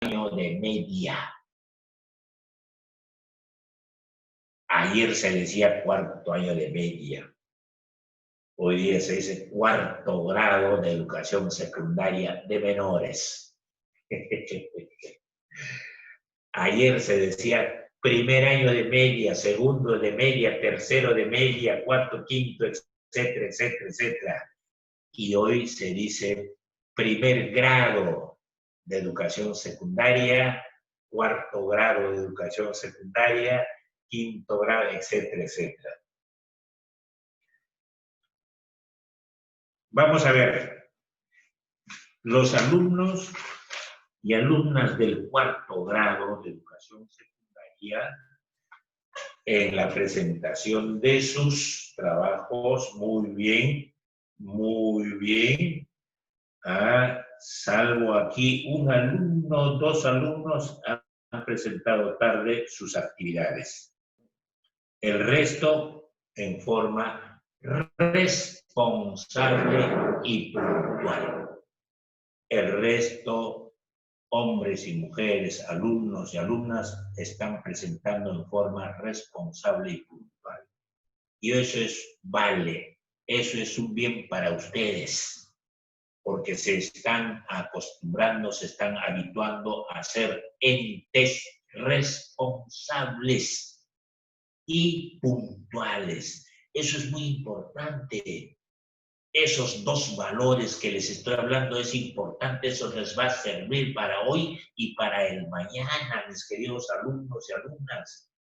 año de media. Ayer se decía cuarto año de media. Hoy día se dice cuarto grado de educación secundaria de menores. Ayer se decía primer año de media, segundo de media, tercero de media, cuarto, quinto, etcétera, etcétera, etcétera. Y hoy se dice primer grado de educación secundaria, cuarto grado de educación secundaria, quinto grado, etcétera, etcétera. Vamos a ver, los alumnos y alumnas del cuarto grado de educación secundaria, en la presentación de sus trabajos, muy bien, muy bien. Salvo aquí un alumno, dos alumnos han presentado tarde sus actividades. El resto en forma responsable y puntual. El resto, hombres y mujeres, alumnos y alumnas, están presentando en forma responsable y puntual. Y eso vale, eso es un bien para ustedes, porque se están acostumbrando, se están habituando a ser entes responsables y puntuales. Eso es muy importante. Esos dos valores que les estoy hablando es importante, eso les va a servir para hoy y para el mañana, mis queridos alumnos y alumnas.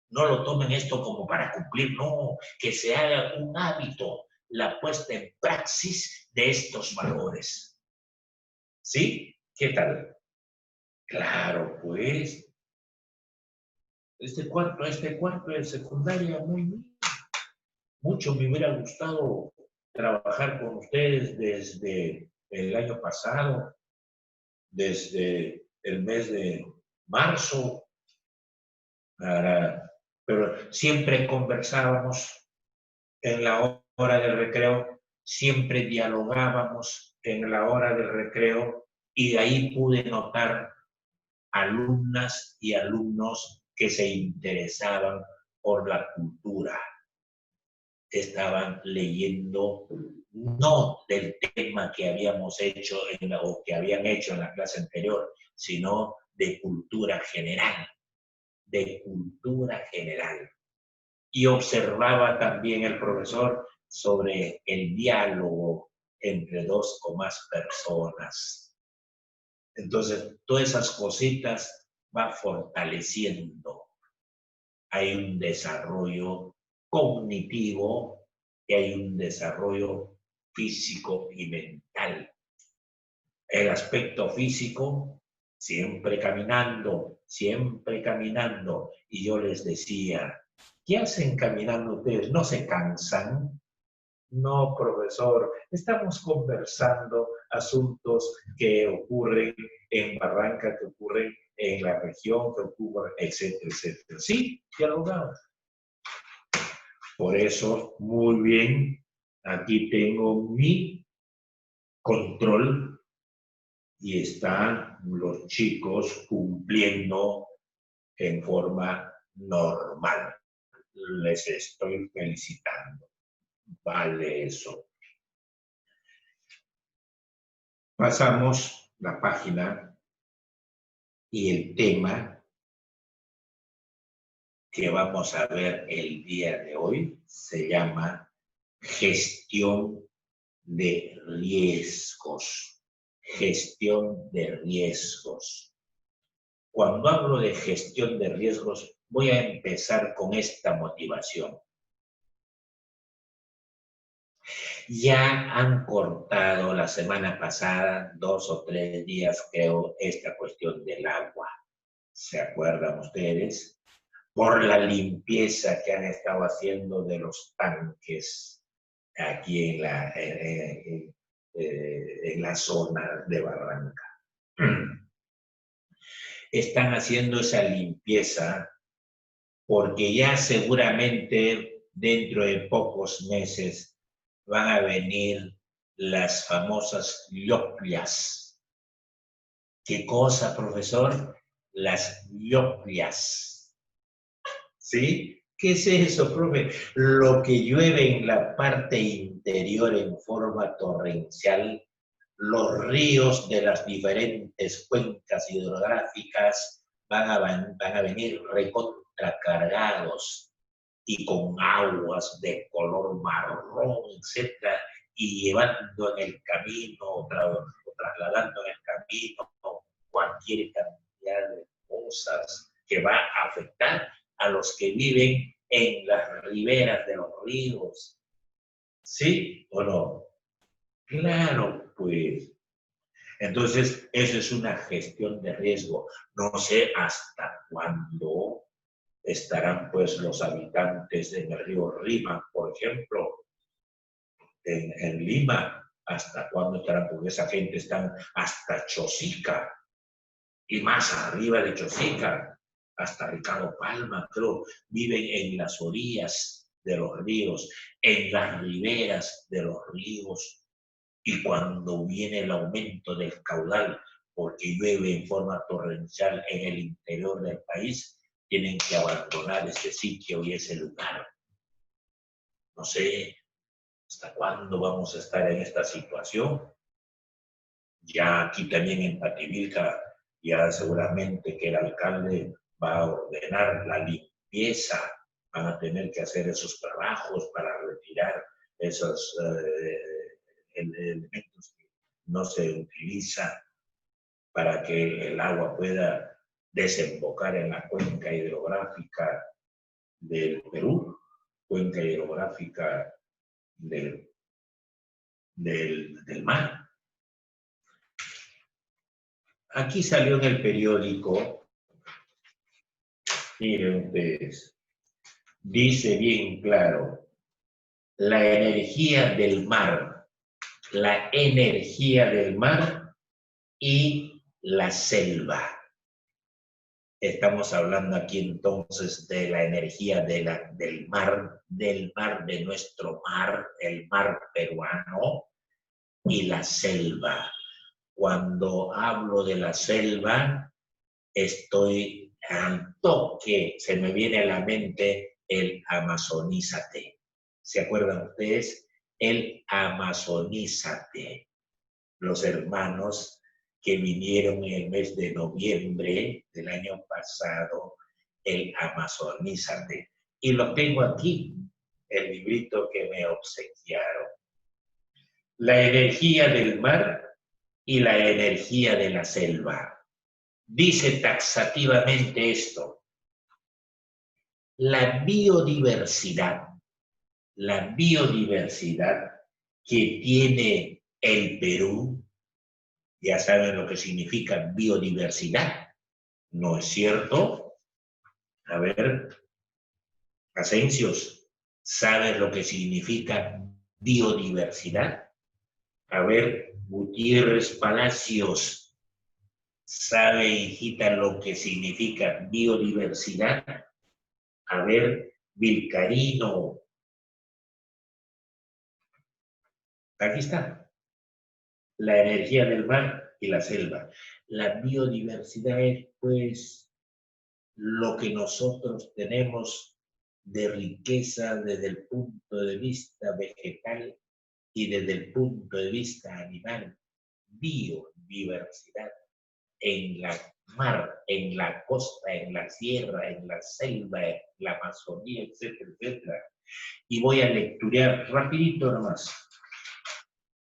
No lo tomen esto como para cumplir, no, que se haga un hábito la puesta en praxis de estos valores. ¿Sí? ¿Qué tal? Claro, pues. Este cuarto de secundaria, muy bien. Mucho me hubiera gustado trabajar con ustedes desde el año pasado, desde el mes de marzo, pero siempre conversábamos en la hora del recreo, siempre dialogábamos en la hora del recreo y de ahí pude notar alumnas y alumnos que se interesaban por la cultura. Estaban leyendo no del tema que habíamos hecho o que habían hecho en la clase anterior, sino de cultura general, Y observaba también el profesor sobre el diálogo entre dos o más personas. Entonces, todas esas cositas va fortaleciendo. Hay un desarrollo cognitivo y hay un desarrollo físico y mental. El aspecto físico, siempre caminando. Y yo les decía, ¿qué hacen caminando ustedes? ¿No se cansan? No, profesor, estamos conversando asuntos que ocurren en Barranca, que ocurren en la región, que ocurren, etcétera, etcétera. Sí, dialogamos. Por eso, muy bien, aquí tengo mi control y están los chicos cumpliendo en forma normal. Les estoy felicitando. Vale eso. Pasamos la página y el tema que vamos a ver el día de hoy se llama gestión de riesgos. Gestión de riesgos. Cuando hablo de gestión de riesgos, voy a empezar con esta motivación. Ya han cortado la semana pasada, 2 o 3 días, creo, esta cuestión del agua. ¿Se acuerdan ustedes? Por la limpieza que han estado haciendo de los tanques aquí en la zona de Barranca. Están haciendo esa limpieza porque ya seguramente dentro de pocos meses van a venir las famosas lluvias. ¿Qué cosa, profesor? Las lluvias. ¿Sí? ¿Qué es eso, profe? Lo que llueve en la parte interior en forma torrencial, los ríos de las diferentes cuencas hidrográficas van a venir recontracargados y con aguas de color marrón, etcétera, y llevando en el camino, o trasladando en el camino cualquier cantidad de cosas que va a afectar a los que viven en las riberas de los ríos. ¿Sí o no? Claro, pues. Entonces, eso es una gestión de riesgo. No sé hasta cuándo estarán pues los habitantes en el río Rímac, por ejemplo, en Lima, hasta cuándo estarán, porque esa gente está hasta Chosica y más arriba de Chosica, hasta Ricardo Palma, creo, viven en las orillas de los ríos, en las riberas de los ríos, y cuando viene el aumento del caudal, porque llueve en forma torrencial en el interior del país, tienen que abandonar ese sitio y ese lugar. No sé hasta cuándo vamos a estar en esta situación. Ya aquí también en Pativilca, ya seguramente que el alcalde va a ordenar la limpieza, van a tener que hacer esos trabajos para retirar esos elementos que no se utilizan para que el agua pueda desembocar en la cuenca hidrográfica del Perú, cuenca hidrográfica del mar. Aquí salió en el periódico, miren ustedes, dice bien claro, la energía del mar y la selva. Estamos hablando aquí entonces de la energía del mar, de nuestro mar, el mar peruano, y la selva. Cuando hablo de la selva, estoy al toque, se me viene a la mente el Amazonízate. ¿Se acuerdan ustedes? El Amazonízate. Los hermanos que vinieron en el mes de noviembre del año pasado, el Amazonízate. Y lo tengo aquí, el librito que me obsequiaron. La energía del mar y la energía de la selva. Dice taxativamente esto: la biodiversidad que tiene el Perú, ya saben lo que significa biodiversidad, ¿no es cierto? A ver, Asencios, ¿sabes lo que significa biodiversidad? A ver, Gutiérrez Palacios, ¿sabe, hijita, lo que significa biodiversidad? A ver, Vilcarino. Aquí está. La energía del mar y la selva. La biodiversidad es, pues, lo que nosotros tenemos de riqueza desde el punto de vista vegetal y desde el punto de vista animal. Biodiversidad. En la mar, en la costa, en la sierra, en la selva, en la Amazonía, etcétera, etcétera. Y voy a lecturear rapidito nomás.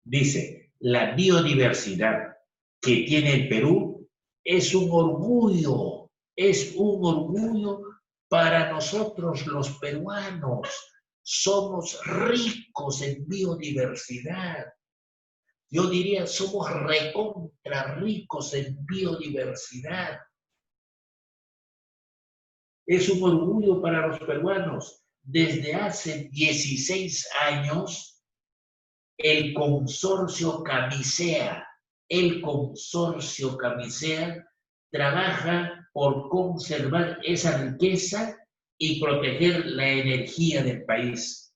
Dice, la biodiversidad que tiene el Perú es un orgullo para nosotros los peruanos. Somos ricos en biodiversidad. Yo diría, somos recontra ricos en biodiversidad. Es un orgullo para los peruanos. Desde hace 16 años, el consorcio Camisea trabaja por conservar esa riqueza y proteger la energía del país.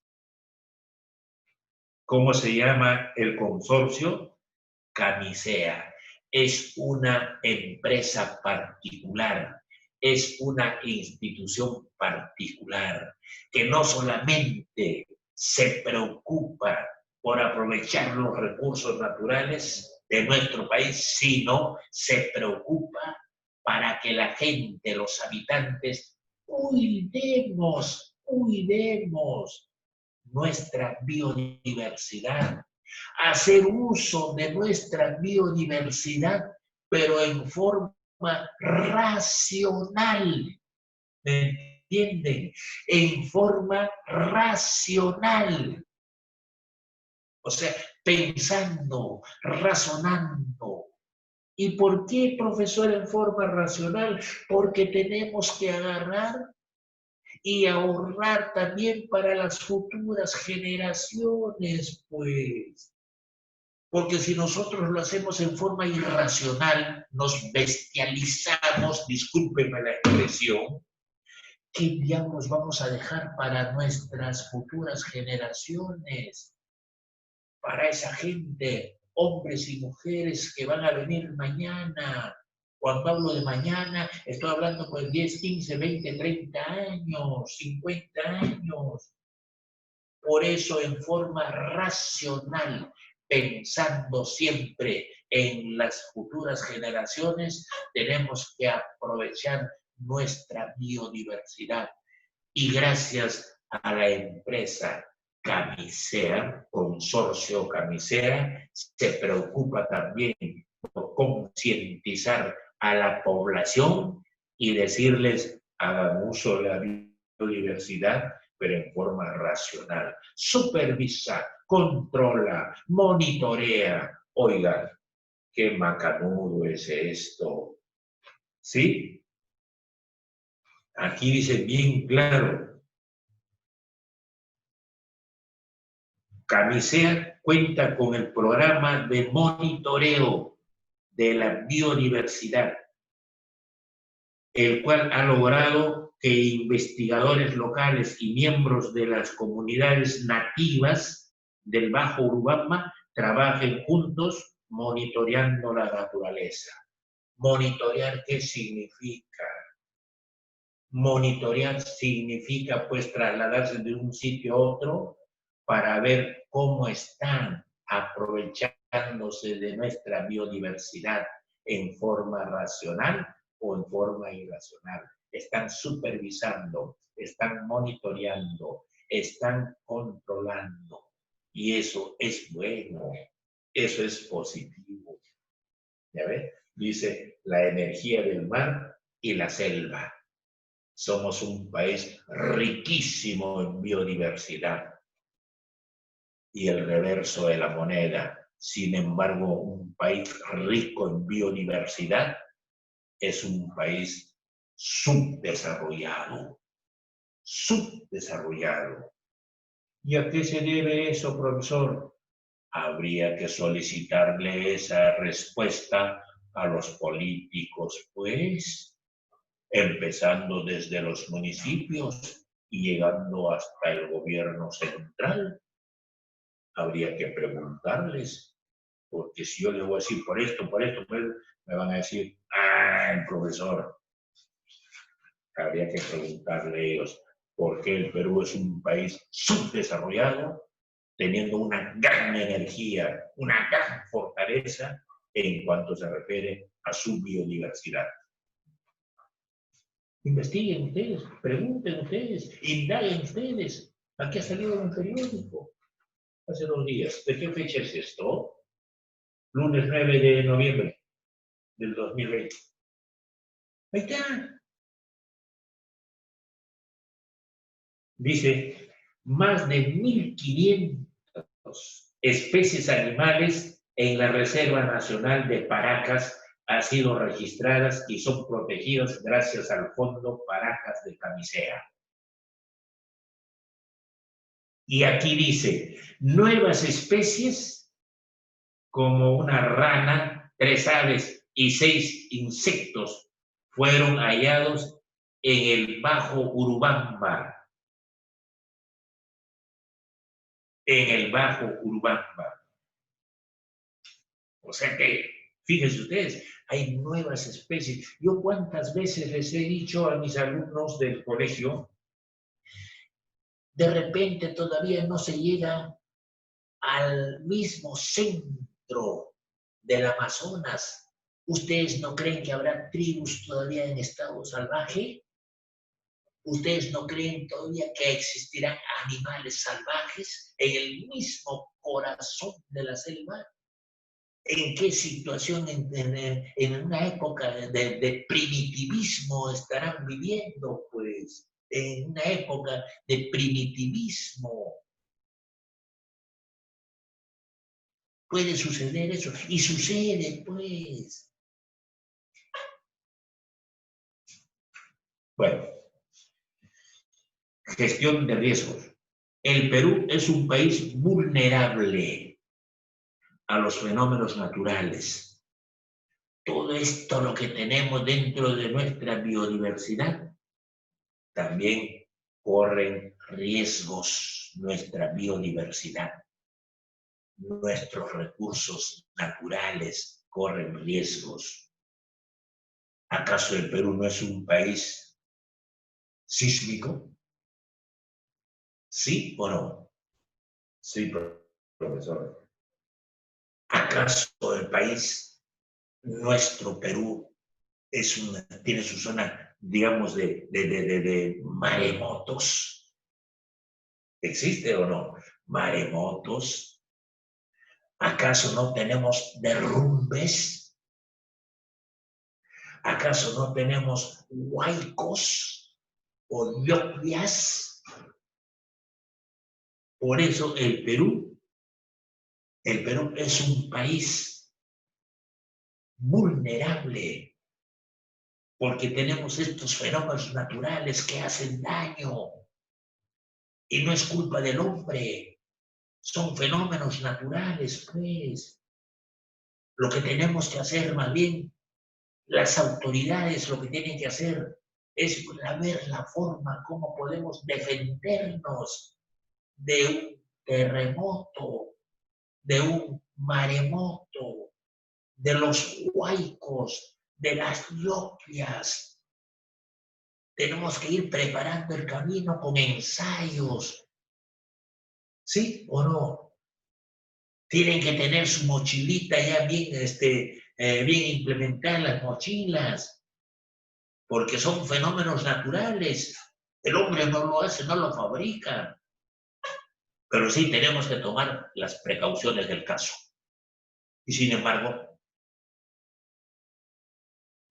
¿Cómo se llama el consorcio? Camisea. es una empresa particular, es una institución particular, que no solamente se preocupa por aprovechar los recursos naturales de nuestro país, sino se preocupa para que la gente, los habitantes, cuidemos nuestra biodiversidad, hacer uso de nuestra biodiversidad, pero en forma racional. ¿Me entienden? En forma racional. O sea, pensando, razonando. ¿Y por qué, profesor, en forma racional? Porque tenemos que agarrar y ahorrar también para las futuras generaciones, pues. Porque si nosotros lo hacemos en forma irracional, nos bestializamos, discúlpenme la expresión, ¿qué diablos vamos a dejar para nuestras futuras generaciones? Para esa gente, hombres y mujeres que van a venir mañana. Cuando hablo de mañana, estoy hablando pues 10, 15, 20, 30 años, 50 años. Por eso, en forma racional, pensando siempre en las futuras generaciones, tenemos que aprovechar nuestra biodiversidad. Y gracias a la empresa Camisea, Consorcio Camisea, se preocupa también por concientizar a la población y decirles, hagan uso de la biodiversidad, pero en forma racional. Supervisa, controla, monitorea. Oigan, qué macanudo es esto. ¿Sí? Aquí dice bien claro, Camisea cuenta con el programa de monitoreo de la biodiversidad, el cual ha logrado que investigadores locales y miembros de las comunidades nativas del Bajo Urubamba trabajen juntos monitoreando la naturaleza. ¿Monitorear qué significa? Monitorear significa pues trasladarse de un sitio a otro para ver cómo están aprovechándose de nuestra biodiversidad en forma racional o en forma irracional. Están supervisando, están monitoreando, están controlando. Y eso es bueno, eso es positivo. ¿Ya ves? Dice la energía del mar y la selva. Somos un país riquísimo en biodiversidad. Y el reverso de la moneda, sin embargo, un país rico en biodiversidad es un país subdesarrollado. Subdesarrollado. ¿Y a qué se debe eso, profesor? Habría que solicitarle esa respuesta a los políticos, pues, empezando desde los municipios y llegando hasta el gobierno central. Habría que preguntarles, porque si yo les voy a decir por esto, me van a decir, el profesor. Habría que preguntarle a ellos por qué el Perú es un país subdesarrollado, teniendo una gran energía, una gran fortaleza en cuanto se refiere a su biodiversidad. Investiguen ustedes, pregunten ustedes, indaguen ustedes. Aquí ha salido en un periódico hace 2 días. ¿De qué fecha es esto? Lunes 9 de noviembre del 2020. Ahí está. Dice, más de 1.500 especies animales en la Reserva Nacional de Paracas han sido registradas y son protegidas gracias al Fondo Paracas de Camisea. Y aquí dice, nuevas especies como una rana, 3 aves y 6 insectos fueron hallados en el Bajo Urubamba. En el Bajo Urubamba. O sea que, Fíjense ustedes, hay nuevas especies. Yo cuántas veces les he dicho a mis alumnos del colegio, de repente todavía no se llega al mismo centro del Amazonas. ¿Ustedes no creen que habrá tribus todavía en estado salvaje? ¿Ustedes no creen todavía que existirán animales salvajes en el mismo corazón de la selva? ¿En qué situación, en una época de primitivismo estarán viviendo? Pues en una época de primitivismo puede suceder eso, y sucede, pues. Bueno, gestión de riesgos. El Perú es un país vulnerable a los fenómenos naturales. Todo esto, lo que tenemos dentro de nuestra biodiversidad, también corren riesgos nuestra biodiversidad. Nuestros recursos naturales corren riesgos. ¿Acaso el Perú no es un país sísmico? ¿Sí o no? Sí, profesor. ¿Acaso el país, nuestro Perú, tiene su zona, digamos, de maremotos? ¿Existe o no? Maremotos. ¿Acaso no tenemos derrumbes? ¿Acaso no tenemos huaicos o lluvias? Por eso el Perú es un país vulnerable, porque tenemos estos fenómenos naturales que hacen daño. Y no es culpa del hombre, son fenómenos naturales, pues. Lo que tenemos que hacer, más bien, las autoridades lo que tienen que hacer es ver la forma como podemos defendernos de un terremoto, de un maremoto, de los huaicos, de las lluvias. Tenemos que ir preparando el camino con ensayos. ¿Sí o no? Tienen que tener su mochilita ya bien, bien implementadas las mochilas, porque son fenómenos naturales. El hombre no lo hace, no lo fabrica. Pero sí tenemos que tomar las precauciones del caso. Y sin embargo,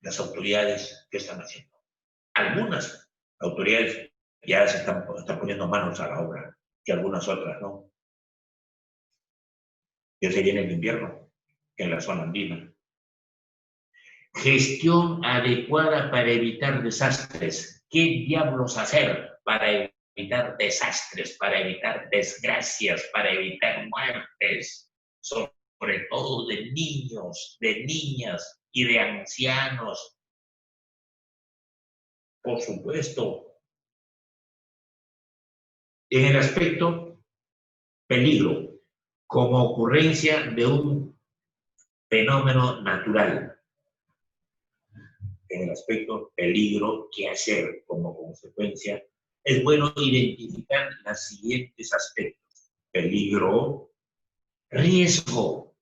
las autoridades, ¿qué están haciendo? Algunas autoridades ya se están poniendo manos a la obra y algunas otras no. Ya se viene el invierno en la zona andina. Gestión adecuada para evitar desastres. ¿Qué diablos hacer para evitar desastres, para evitar desgracias, para evitar muertes? Sobre todo de niños, de niñas y de ancianos. Por supuesto, en el aspecto peligro, como ocurrencia de un fenómeno natural. En el aspecto peligro, ¿qué hacer como consecuencia? Es bueno identificar los siguientes aspectos: peligro, riesgo,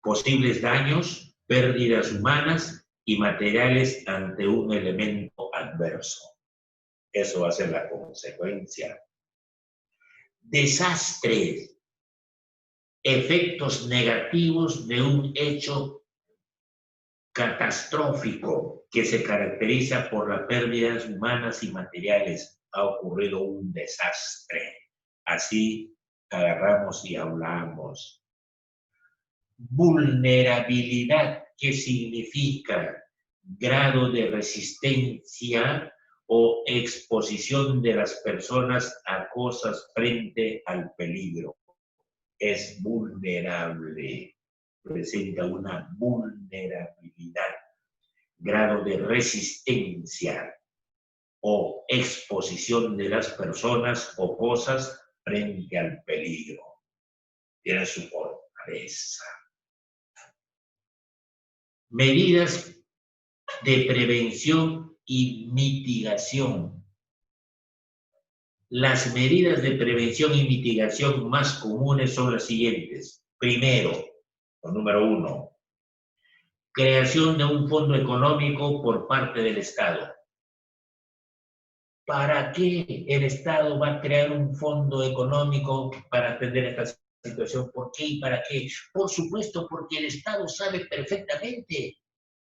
posibles daños, pérdidas humanas y materiales ante un elemento adverso. Eso va a ser la consecuencia. Desastres, efectos negativos de un hecho catastrófico que se caracteriza por las pérdidas humanas y materiales. Ha ocurrido un desastre. Así agarramos y hablamos. Vulnerabilidad, ¿qué significa? Grado de resistencia o exposición de las personas a cosas frente al peligro. Es vulnerable, presenta una vulnerabilidad, grado de resistencia o exposición de las personas o cosas frente al peligro. Tiene su fortaleza. Medidas de prevención y mitigación. Las medidas de prevención y mitigación más comunes son las siguientes. Primero, o número 1, creación de un fondo económico por parte del Estado. ¿Para qué el Estado va a crear un fondo económico para atender esta situación? ¿Por qué y para qué? Por supuesto, porque el Estado sabe perfectamente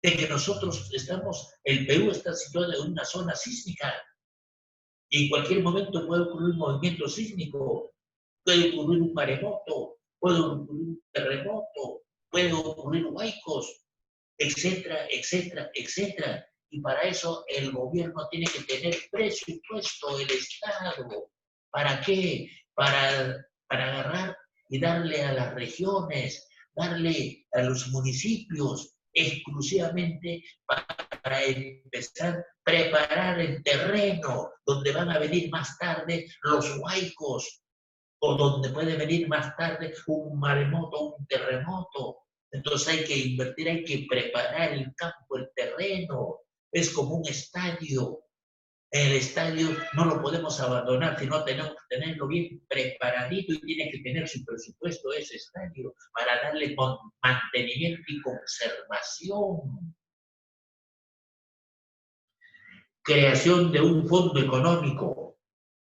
de que nosotros el Perú está situado en una zona sísmica y en cualquier momento puede ocurrir un movimiento sísmico, puede ocurrir un maremoto, puede ocurrir un terremoto, puede ocurrir huaicos, etcétera, etcétera, etcétera. Y para eso el gobierno tiene que tener presupuesto, el Estado. ¿Para qué? Para agarrar y darle a las regiones, darle a los municipios exclusivamente para empezar a preparar el terreno donde van a venir más tarde los huaicos o donde puede venir más tarde un maremoto, un terremoto. Entonces hay que invertir, hay que preparar el campo, el terreno. Es como un estadio. El estadio no lo podemos abandonar, sino tenemos que tenerlo bien preparadito y tiene que tener su presupuesto ese estadio para darle mantenimiento y conservación. Creación de un fondo económico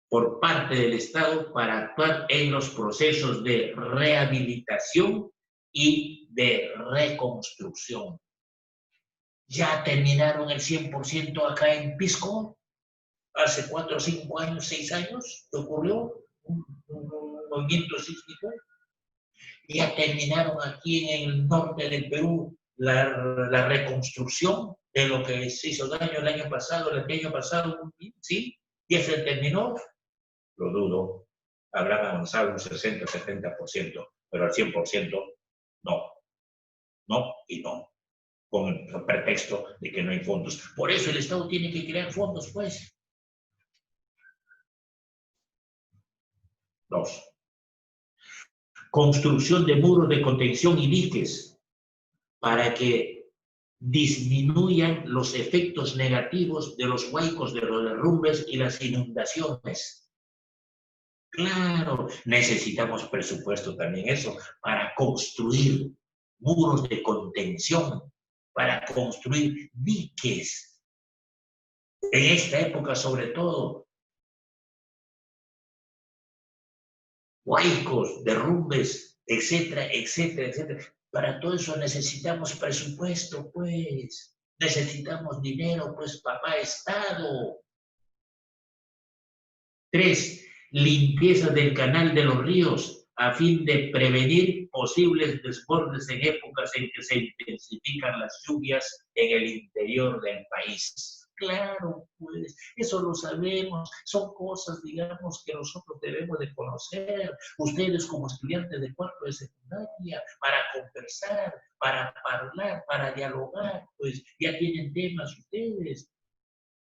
por parte del Estado para actuar en los procesos de rehabilitación y de reconstrucción. Ya terminaron el 100% acá en Pisco, hace 4, 5 años, 6 años, que ocurrió un movimiento sísmico. Ya terminaron aquí en el norte del Perú la reconstrucción de lo que se hizo daño el año pasado, ¿sí? Ya se terminó. Lo dudo, habrán avanzado un 60-70%, pero al 100% no, no y no, con el pretexto de que no hay fondos. Por eso el Estado tiene que crear fondos, pues. 2. Construcción de muros de contención y diques para que disminuyan los efectos negativos de los huaicos, de los derrumbes y las inundaciones. Claro, necesitamos presupuesto también eso, para construir muros de contención, para construir diques. En esta época, sobre todo, huaicos, derrumbes, etcétera, etcétera, etcétera. Para todo eso necesitamos presupuesto, pues. Necesitamos dinero, pues, papá Estado. 3. Limpieza del canal de los ríos a fin de prevenir posibles desbordes en épocas en que se intensifican las lluvias en el interior del país. Claro, pues, eso lo sabemos, son cosas, digamos, que nosotros debemos de conocer, ustedes como estudiantes de cuarto de secundaria, para conversar, para hablar, para dialogar, pues ya tienen temas ustedes.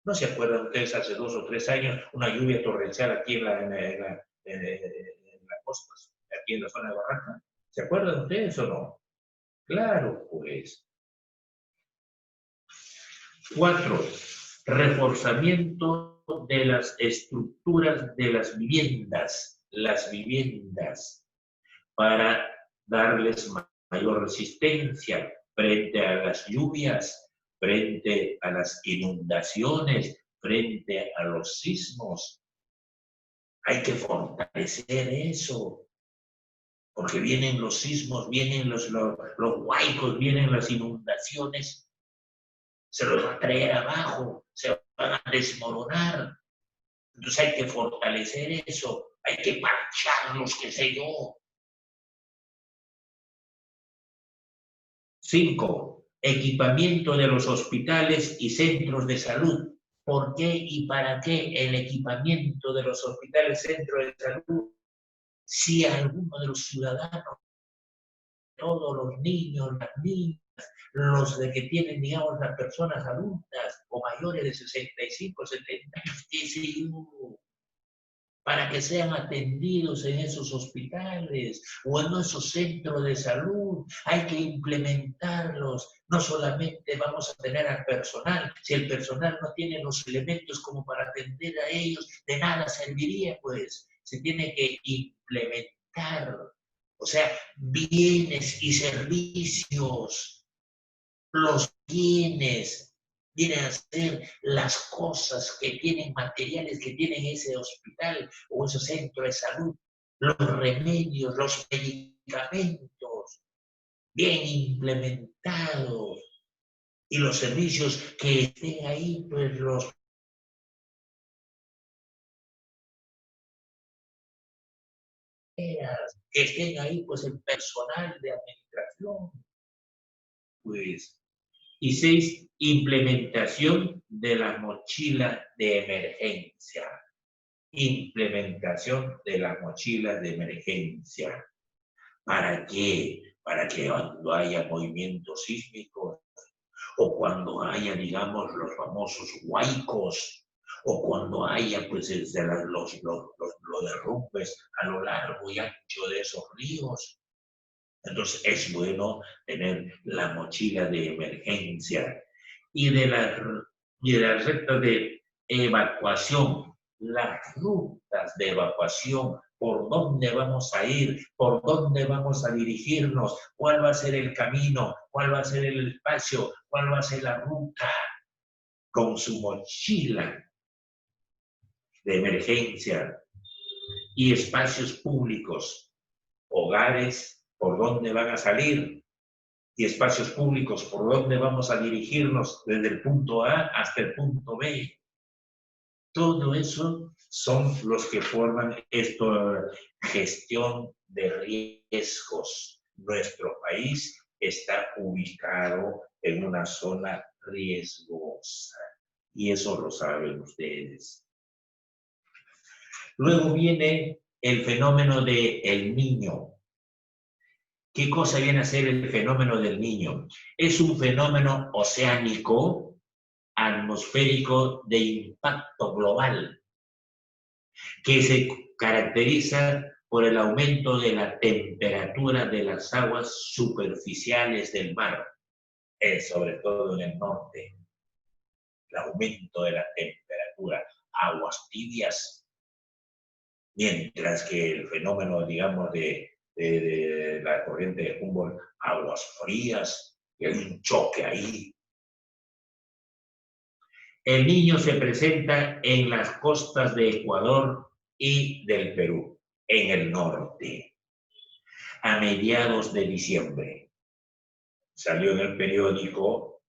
¿No se acuerdan ustedes hace 2 o 3 años una lluvia torrencial aquí en la costa, aquí en la zona de Barranca? ¿Se acuerdan ustedes o no? Claro, pues. 4. Reforzamiento de las estructuras de las viviendas, para darles mayor resistencia frente a las lluvias, frente a las inundaciones, frente a los sismos. Hay que fortalecer eso, porque vienen los sismos, vienen los huaicos, vienen las inundaciones, se los va a traer abajo, se van a desmoronar. Entonces hay que fortalecer eso, hay que parcharlos, qué sé yo. 5. Equipamiento de los hospitales y centros de salud. ¿Por qué y para qué el equipamiento de los hospitales y centros de salud? Si alguno de los ciudadanos, todos los niños, las niñas, los de que tienen, digamos, las personas adultas o mayores de 65, 70 años, qué sé yo, para que sean atendidos en esos hospitales o en esos centros de salud. Hay que implementarlos No solamente vamos a tener al personal, si el personal no tiene los elementos como para atender a ellos, de nada serviría, pues. Se tiene que implementar, o sea, bienes y servicios. Los bienes vienen a ser las cosas que tienen, materiales que tienen ese hospital o ese centro de salud, los remedios, los medicamentos bien implementados y los servicios que estén ahí, pues los que estén ahí, pues el personal de administración, pues. Y 6, implementación de la mochila de emergencia. Implementación de las mochilas de emergencia. ¿Para qué? Para que cuando haya movimientos sísmicos o cuando haya, digamos, los famosos huaicos o cuando haya, pues, los derrumbes a lo largo y ancho de esos ríos. Entonces es bueno tener la mochila de emergencia y de las retas de evacuación, las rutas de evacuación, por dónde vamos a ir, por dónde vamos a dirigirnos, cuál va a ser el camino, cuál va a ser el espacio, cuál va a ser la ruta, con su mochila de emergencia y espacios públicos, hogares, por dónde van a salir, y espacios públicos, por dónde vamos a dirigirnos desde el punto A hasta el punto B. Todo eso son los que forman esta gestión de riesgos. Nuestro país está ubicado en una zona riesgosa y eso lo saben ustedes. Luego viene el fenómeno del Niño. ¿Qué cosa viene a ser el fenómeno del Niño? Es un fenómeno oceánico, atmosférico de impacto global, que se caracteriza por el aumento de la temperatura de las aguas superficiales del mar, sobre todo en el norte. El aumento de la temperatura, aguas tibias, mientras que el fenómeno, digamos, de la corriente de Humboldt, aguas frías, y hay un choque ahí. El Niño se presenta en las costas de Ecuador y del Perú, en el norte, a mediados de diciembre. Salió en el periódico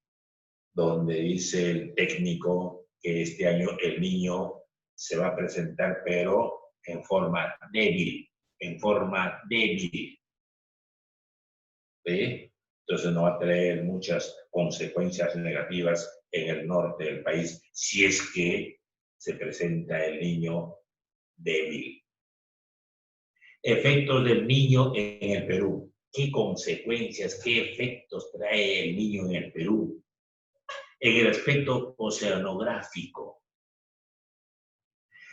donde dice el técnico que este año el Niño se va a presentar, pero en forma débil, ¿sí? Entonces no va a traer muchas consecuencias negativas en el norte del país si es que se presenta el Niño débil. Efectos del Niño en el Perú. ¿Qué consecuencias, qué efectos trae el Niño en el Perú? En el aspecto oceanográfico,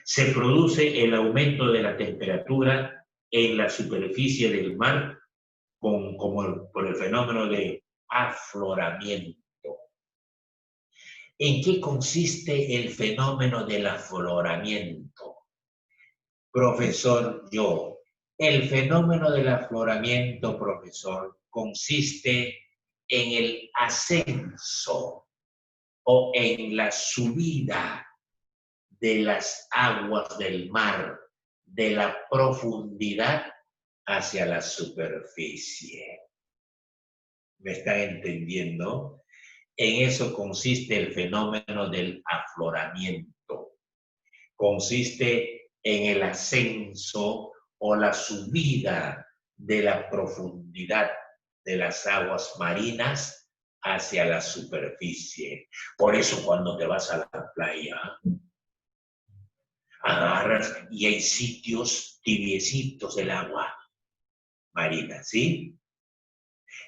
se produce el aumento de la temperatura en la superficie del mar por el fenómeno de afloramiento. ¿En qué consiste el fenómeno del afloramiento? Profesor, el fenómeno del afloramiento, profesor, consiste en el ascenso o en la subida de las aguas del mar, de la profundidad hacia la superficie. ¿Me están entendiendo? En eso consiste el fenómeno del afloramiento. Consiste en el ascenso o la subida de la profundidad de las aguas marinas hacia la superficie. Por eso cuando te vas a la playa, agarras y hay sitios tibiecitos del agua marina, ¿sí?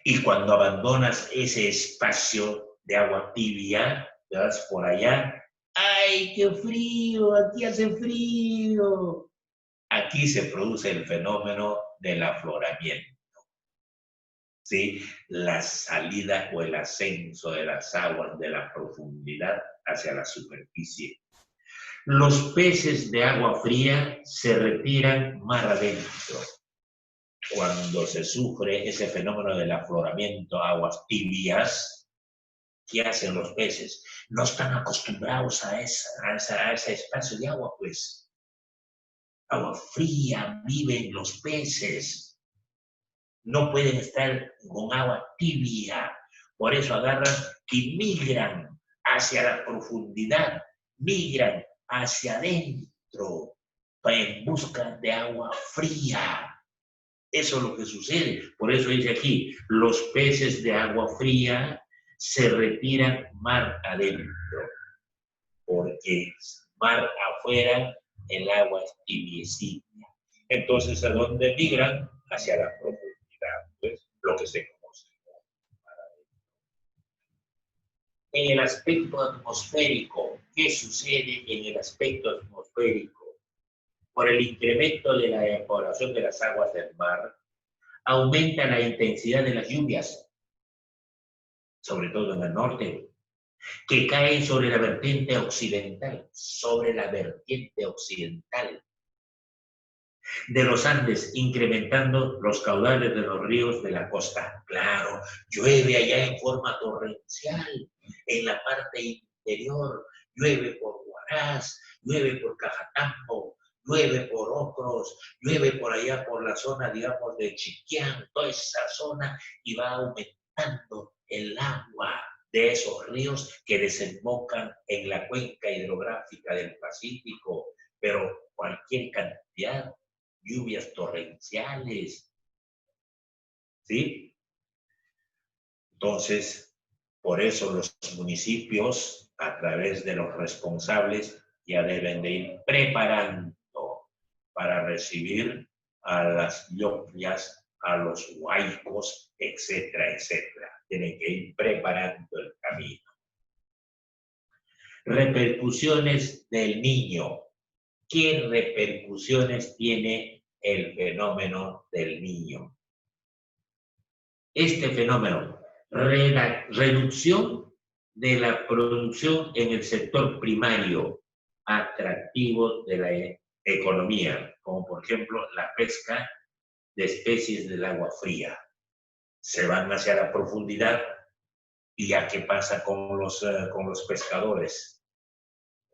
Y cuando abandonas ese espacio de agua tibia, te vas por allá, ¡ay, qué frío! Aquí hace frío. Aquí se produce el fenómeno del afloramiento. ¿sí? La salida o el ascenso de las aguas de la profundidad hacia la superficie. Los peces de agua fría se retiran mar adentro. Cuando se sufre ese fenómeno del afloramiento a aguas tibias, ¿qué hacen los peces? No están acostumbrados a ese espacio de agua, pues. Agua fría, viven los peces. No pueden estar con agua tibia. Por eso agarran y migran hacia la profundidad, migran hacia adentro en busca de agua fría. Eso es lo que sucede. Por eso dice aquí, los peces de agua fría se retiran mar adentro, porque mar afuera el agua es tibiecita. Entonces, ¿a dónde migran? Hacia la profundidad, pues, lo que se conoce como mar adentro. En el aspecto atmosférico, ¿qué sucede en el aspecto atmosférico? Por el incremento de la evaporación de las aguas del mar, aumenta la intensidad de las lluvias, sobre todo en el norte, que caen sobre la vertiente occidental, de los Andes, incrementando los caudales de los ríos de la costa. Claro, llueve allá en forma torrencial, en la parte interior, llueve por Huaraz, llueve por Cajatambo, llueve por Ocros, llueve por allá por la zona, digamos, de Chiquián, toda esa zona, y va aumentando el agua de esos ríos que desembocan en la cuenca hidrográfica del Pacífico, pero cualquier cantidad, lluvias torrenciales, ¿sí? Entonces, por eso los municipios, a través de los responsables, ya deben de ir preparando para recibir a las lluvias, a los huaicos, etcétera, etcétera. Tienen que ir preparando el camino. Repercusiones del Niño. ¿Qué repercusiones tiene el fenómeno del Niño? Este fenómeno, reducción de la producción en el sector primario atractivo de la economía, como por ejemplo la pesca de especies del agua fría. Se van hacia la profundidad y ya qué pasa con los pescadores.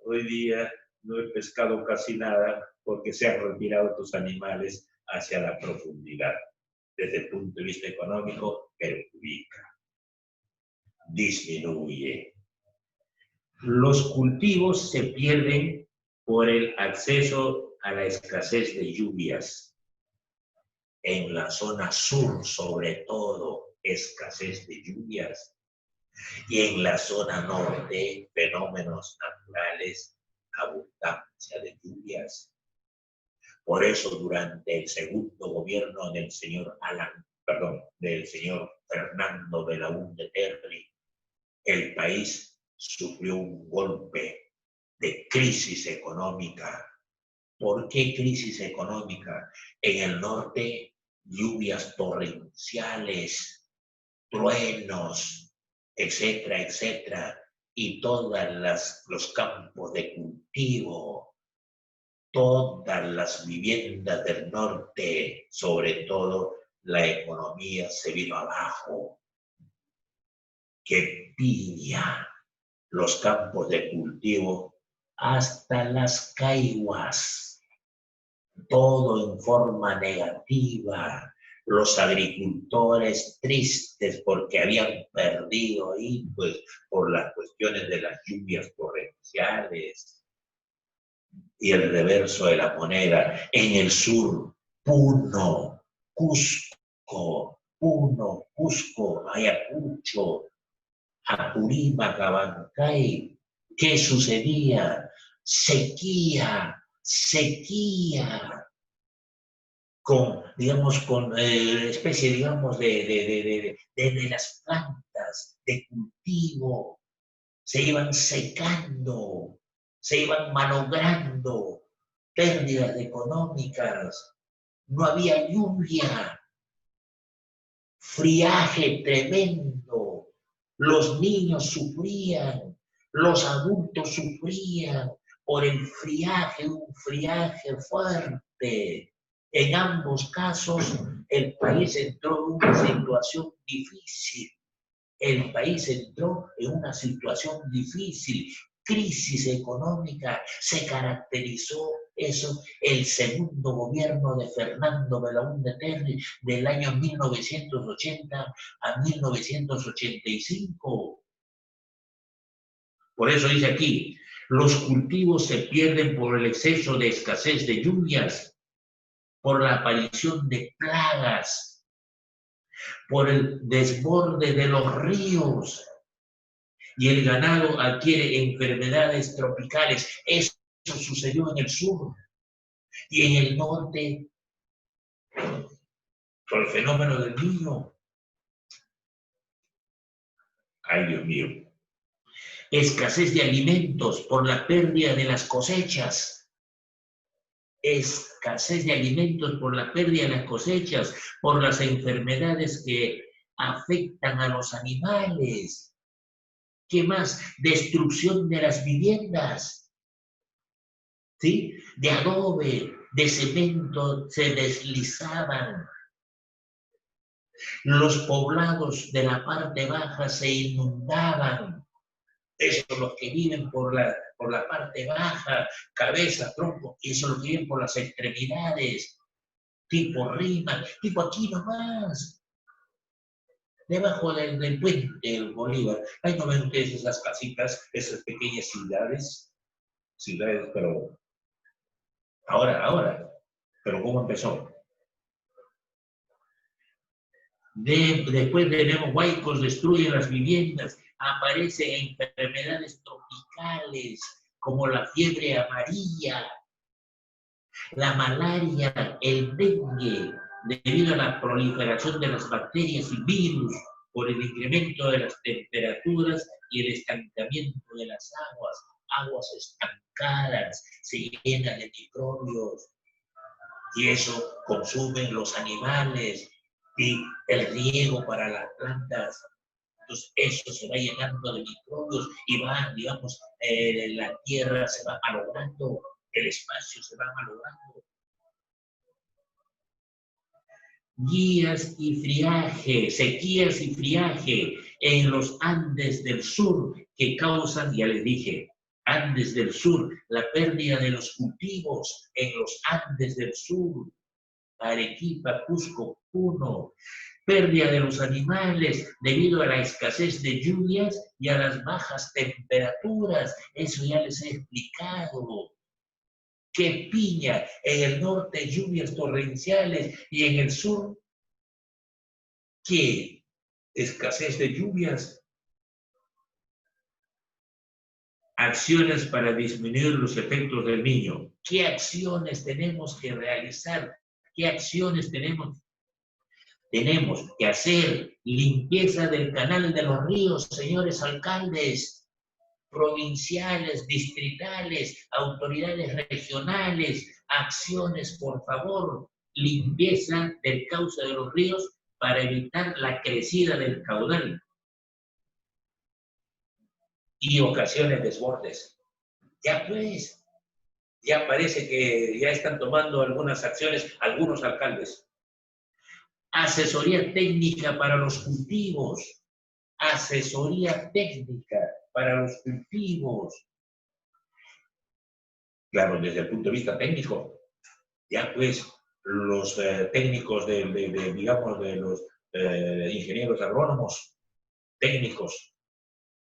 Hoy día no he pescado casi nada porque se han retirado estos animales hacia la profundidad. Desde el punto de vista económico, perjudica, disminuye. Los cultivos se pierden por el acceso a la escasez de lluvias. En la zona sur, sobre todo, escasez de lluvias. Y en la zona norte, fenómenos naturales, abundancia de lluvias. Por eso, durante el segundo gobierno del señor Fernando Belaúnde Terry, el país sufrió un golpe de crisis económica. ¿Por qué crisis económica? En el norte, lluvias torrenciales, truenos, etcétera, etcétera, y todos los campos de cultivo, todas las viviendas del norte, sobre todo la economía se vino abajo. Que piña los campos de cultivo hasta las caiguas, todo en forma negativa. Los agricultores tristes porque habían perdido ahí, pues, por las cuestiones de las lluvias torrenciales. Y el reverso de la moneda, en el sur, Puno, Cusco, Ayacucho, Apurímac, Abancay. ¿Qué sucedía? Sequía, con especie, digamos, de las plantas de cultivo, se iban secando, se iban malogrando, pérdidas económicas, no había lluvia, friaje tremendo. Los niños sufrían, los adultos sufrían por el friaje, un friaje fuerte. En ambos casos, el país entró en una situación difícil. El país entró en una situación difícil, crisis económica, se caracterizó eso el segundo gobierno de Fernando Belaúnde Terry del año 1980 a 1985. Por eso dice aquí, los cultivos se pierden por el exceso de escasez de lluvias, por la aparición de plagas, por el desborde de los ríos, y el ganado adquiere enfermedades tropicales. Eso sucedió en el sur. Y en el norte, por el fenómeno del Niño. Ay, Dios mío. Escasez de alimentos por la pérdida de las cosechas. Escasez de alimentos por la pérdida de las cosechas, por las enfermedades que afectan a los animales. ¿Qué más? Destrucción de las viviendas, ¿sí? De adobe, de cemento, se deslizaban. Los poblados de la parte baja se inundaban. Eso, los que viven por la parte baja, cabeza, tronco, y eso los que viven por las extremidades, tipo Rima, tipo aquí nomás, debajo del puente del Bolívar. Ahí no ven ustedes esas casitas, esas pequeñas ciudades, pero ahora, pero ¿cómo empezó? Después tenemos huaicos, destruyen las viviendas, aparecen enfermedades tropicales como la fiebre amarilla, la malaria, el dengue, debido a la proliferación de las bacterias y virus, por el incremento de las temperaturas y el estancamiento de las aguas estancadas, se llenan de microbios y eso consumen los animales y el riego para las plantas. Entonces eso se va llenando de microbios y va, digamos, la tierra se va malogrando, el espacio se va malogrando. Sequías y friaje en los Andes del sur que causan, ya les dije, Andes del sur, la pérdida de los cultivos en los Andes del sur, Arequipa, Cusco, Puno, pérdida de los animales debido a la escasez de lluvias y a las bajas temperaturas. Eso ya les he explicado. Que piña, en el norte lluvias torrenciales y en el sur, ¿qué? Escasez de lluvias. Acciones para disminuir los efectos del Niño. ¿Qué acciones tenemos que realizar? ¿Qué acciones tenemos? Tenemos que hacer limpieza del canal de los ríos, señores alcaldes, provinciales, distritales, autoridades regionales, acciones, por favor, limpieza del cauce de los ríos para evitar la crecida del caudal y ocasiones desbordes. Ya pues, ya parece que ya están tomando algunas acciones algunos alcaldes. Asesoría técnica para los cultivos. Asesoría técnica para los cultivos. Claro, desde el punto de vista técnico, ya pues los técnicos digamos, de los ingenieros agrónomos, técnicos,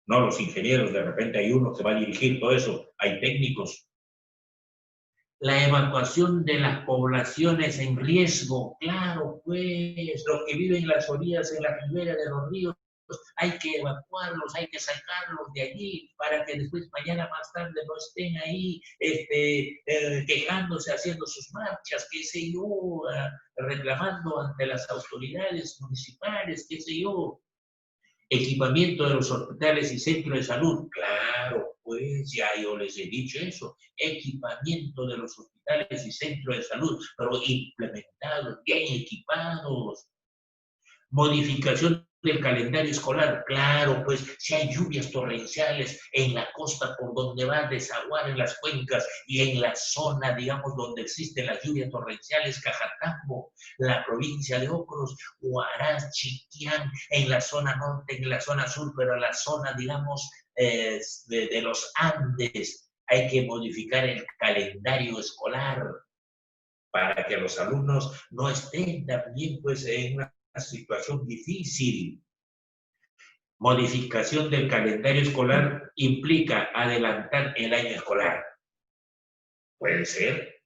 no los ingenieros, de repente hay uno que va a dirigir todo eso, hay técnicos. La evacuación de las poblaciones en riesgo, claro, pues, los que viven en las orillas, en la ribera de los ríos, hay que evacuarlos, hay que sacarlos de allí para que después mañana más tarde no estén ahí quejándose, haciendo sus marchas, qué sé yo, reclamando ante las autoridades municipales, qué sé yo. Equipamiento de los hospitales y centros de salud. Claro, pues ya yo les he dicho eso. Equipamiento de los hospitales y centros de salud, pero implementados, bien equipados. Modificación del calendario escolar, claro, pues si hay lluvias torrenciales en la costa por donde va a desaguar en las cuencas y en la zona, digamos, donde existen las lluvias torrenciales, Cajatambo, la provincia de Ocros, Huaraz, Chiquián, en la zona norte, en la zona sur, pero en la zona, digamos, de los Andes, hay que modificar el calendario escolar para que los alumnos no estén también pues en una situación difícil. Modificación del calendario escolar implica adelantar el año escolar. Puede ser,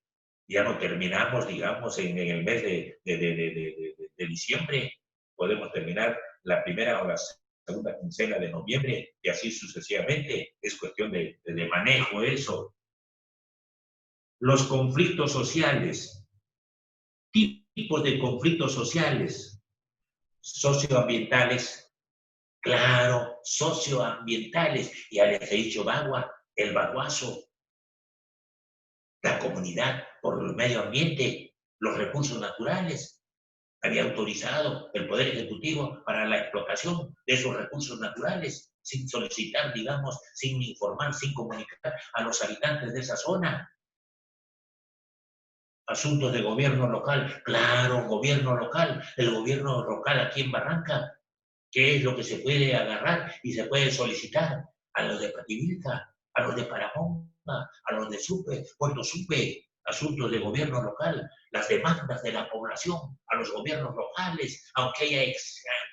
ya no terminamos, digamos, en el mes de diciembre, podemos terminar la primera o la segunda quincena de noviembre y así sucesivamente. Es cuestión de manejo eso. Los conflictos sociales, tipos de conflictos sociales, socioambientales, claro, socioambientales. Ya les he dicho Bagua, el baguazo, la comunidad por el medio ambiente, los recursos naturales. Había autorizado el Poder Ejecutivo para la explotación de esos recursos naturales, sin solicitar, digamos, sin informar, sin comunicar a los habitantes de esa zona. Asuntos de gobierno local, claro, gobierno local, el gobierno local aquí en Barranca, ¿qué es lo que se puede agarrar y se puede solicitar? A los de Pativilca, a los de Paramonga, a los de Supe, Puerto Supe, asuntos de gobierno local, las demandas de la población a los gobiernos locales, aunque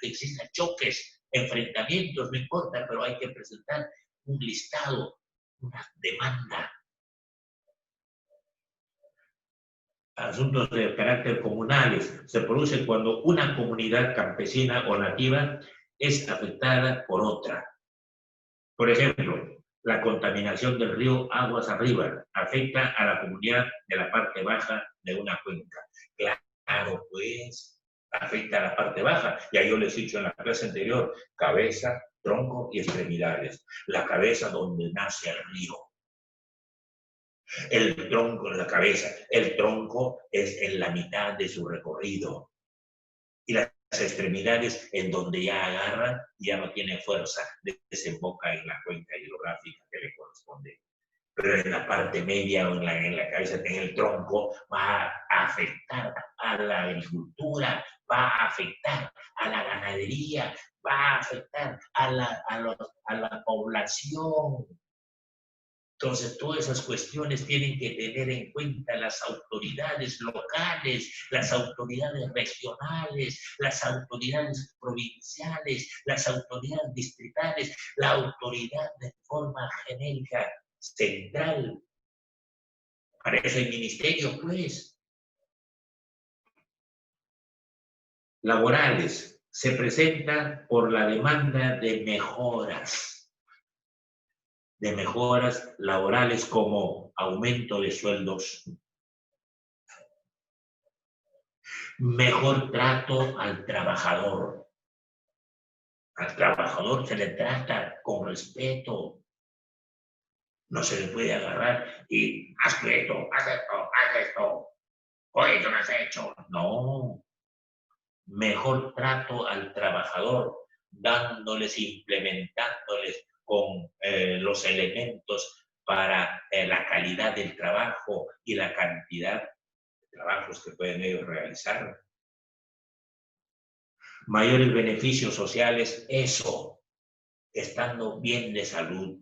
existan choques, enfrentamientos, no importa, pero hay que presentar un listado, una demanda. Asuntos de carácter comunales se produce cuando una comunidad campesina o nativa es afectada por otra. Por ejemplo, la contaminación del río aguas arriba afecta a la comunidad de la parte baja de una cuenca. Claro, pues, afecta a la parte baja. Ya yo les he dicho en la clase anterior, cabeza, tronco y extremidades. La cabeza donde nace el río. El tronco en la cabeza. El tronco es en la mitad de su recorrido. Y las extremidades en donde ya agarra, ya no tiene fuerza, desemboca en la cuenca hidrográfica que le corresponde. Pero en la parte media o en la cabeza, en el tronco, va a afectar a la agricultura, va a afectar a la ganadería, va a afectar a la población. Entonces, todas esas cuestiones tienen que tener en cuenta las autoridades locales, las autoridades regionales, las autoridades provinciales, las autoridades distritales, la autoridad de forma genérica central. Para eso el ministerio, pues. Laborales. Se presenta por la demanda de mejoras laborales como aumento de sueldos, mejor trato al trabajador. Al trabajador se le trata con respeto. No se le puede agarrar y haz esto, haz esto, haz esto. Oye, ¿qué me has hecho? No. Mejor trato al trabajador, dándoles, implementándoles con los elementos para la calidad del trabajo y la cantidad de trabajos que pueden ellos realizar. Mayores beneficios sociales, eso, estando bien de salud,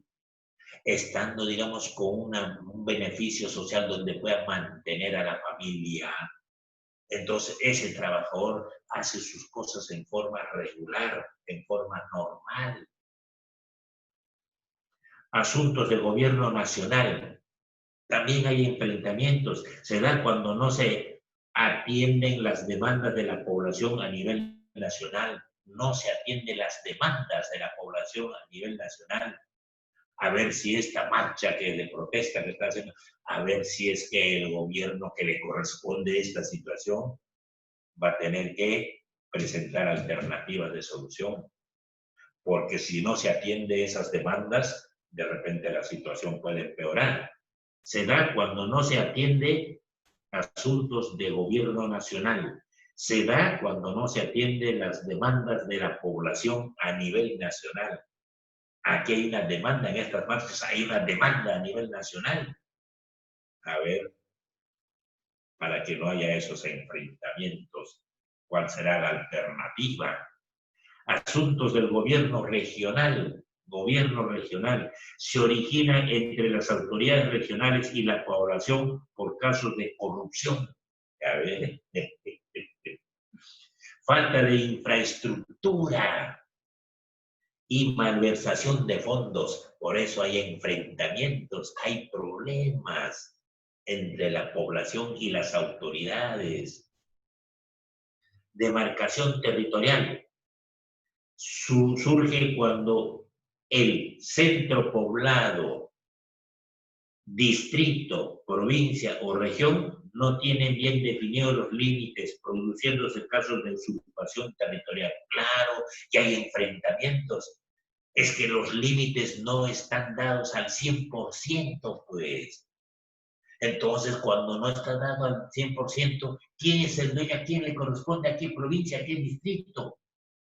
estando, digamos, con un beneficio social donde pueda mantener a la familia. Entonces, ese trabajador hace sus cosas en forma regular, en forma normal. Asuntos de gobierno nacional. También hay enfrentamientos. Se da cuando no se atienden las demandas de la población a nivel nacional. No se atienden las demandas de la población a nivel nacional. A ver si esta marcha de protesta que está haciendo, a ver si es que el gobierno que le corresponde esta situación va a tener que presentar alternativas de solución, porque si no se atiende esas demandas, de repente la situación puede empeorar. Se da cuando no se atiende asuntos de gobierno nacional, Se da cuando no se atienden las demandas de la población a nivel nacional. Aquí hay una demanda en estas marchas, hay una demanda a nivel nacional. A ver, para que no haya esos enfrentamientos, ¿cuál será la alternativa? Asuntos del gobierno regional, se origina entre las autoridades regionales y la población por casos de corrupción. A ver, falta de infraestructura y malversación de fondos. Por eso hay enfrentamientos, hay problemas entre la población y las autoridades. Demarcación territorial surge cuando el centro poblado, distrito, provincia o región no tienen bien definidos los límites, produciéndose casos de usurpación territorial. Claro que hay enfrentamientos, es que los límites no están dados al 100%, pues. Entonces, cuando no está dado al 100%, ¿quién es el dueño? ¿A quién le corresponde? ¿A qué provincia? ¿A qué distrito?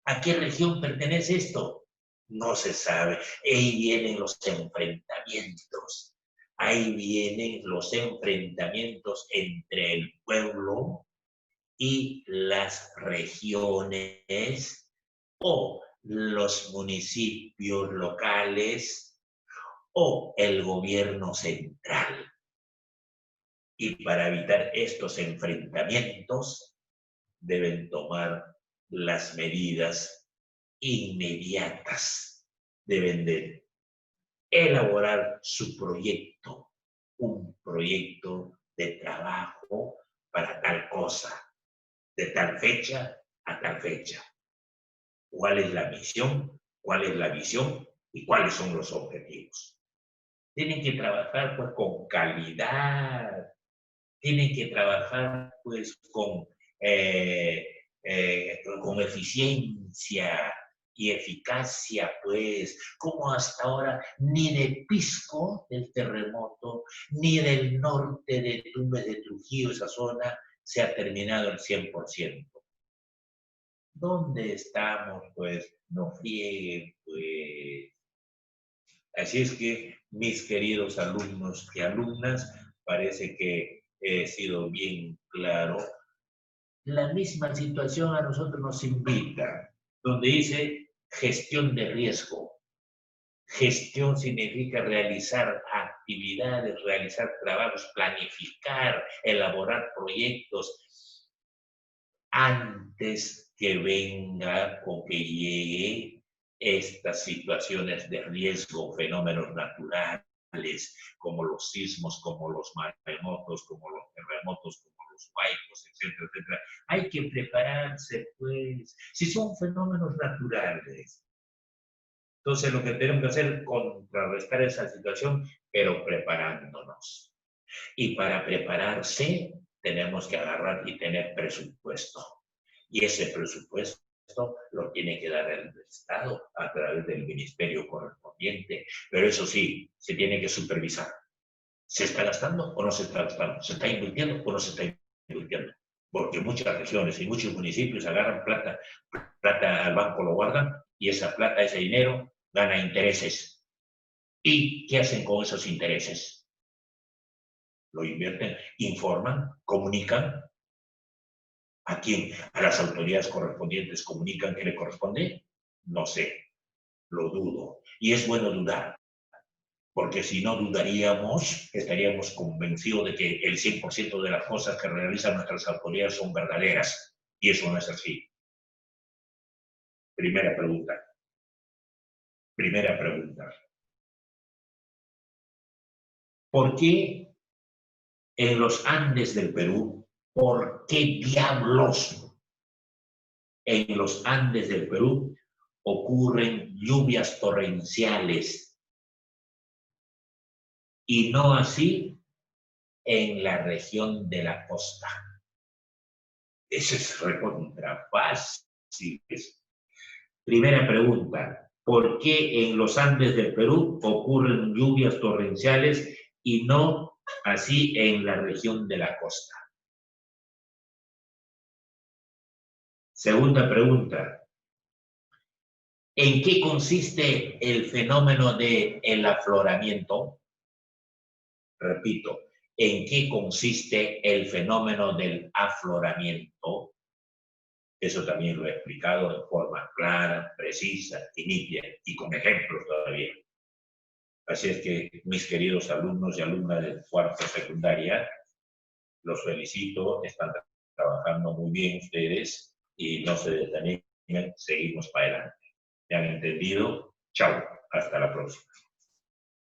¿A qué región pertenece esto? No se sabe. Ahí vienen los enfrentamientos. Ahí vienen los enfrentamientos entre el pueblo y las regiones o los municipios locales o el gobierno central. Y para evitar estos enfrentamientos deben tomar las medidas inmediatas. Deben de elaborar su proyecto, un proyecto de trabajo para tal cosa, de tal fecha a tal fecha. ¿Cuál es la misión? ¿Cuál es la visión? ¿Y cuáles son los objetivos? Tienen que trabajar pues con calidad, tienen que trabajar pues con eficiencia y eficacia, pues, como hasta ahora ni de Pisco, del terremoto, ni del norte de Tumbes de Trujillo, esa zona, se ha terminado el 100%. ¿Dónde estamos? Pues, no frieguen, pues. Así es que, mis queridos alumnos y alumnas, parece que he sido bien claro. La misma situación a nosotros nos invita, donde dice gestión de riesgo. Gestión significa realizar actividades, realizar trabajos, planificar, elaborar proyectos antes que venga o que llegue estas situaciones de riesgo, fenómenos naturales, como los sismos, como los maremotos, como los terremotos, como los huaicos, etcétera, etcétera. Hay que prepararse, pues, si son fenómenos naturales. Entonces, lo que tenemos que hacer es contrarrestar esa situación, pero preparándonos. Y para prepararse, tenemos que agarrar y tener presupuesto. Y ese presupuesto lo tiene que dar el Estado a través del ministerio correspondiente. Pero eso sí, se tiene que supervisar. ¿Se está gastando o no se está gastando? ¿Se está invirtiendo o no se está invirtiendo? Porque muchas regiones y muchos municipios agarran plata al banco lo guardan y esa plata, ese dinero, gana intereses. ¿Y qué hacen con esos intereses? Lo invierten, informan, comunican. ¿A quién? ¿A las autoridades correspondientes comunican qué le corresponde? No sé, lo dudo. Y es bueno dudar, porque si no dudaríamos, estaríamos convencidos de que el 100% de las cosas que realizan nuestras autoridades son verdaderas. Y eso no es así. Primera pregunta. Primera pregunta. ¿Por qué en los Andes del Perú, por qué diablos en los Andes del Perú ocurren lluvias torrenciales y no así en la región de la costa? Eso es recontra fácil. Primera pregunta, ¿por qué en los Andes del Perú ocurren lluvias torrenciales y no así en la región de la costa? Segunda pregunta. ¿En qué consiste el fenómeno del afloramiento? Repito, ¿en qué consiste el fenómeno del afloramiento? Eso también lo he explicado de forma clara, precisa y nítida, y con ejemplos todavía. Así es que, mis queridos alumnos y alumnas del cuarto secundaria, los felicito, están trabajando muy bien ustedes y no se desanimen, seguimos para adelante. ¿Me han entendido? Chao, hasta la próxima.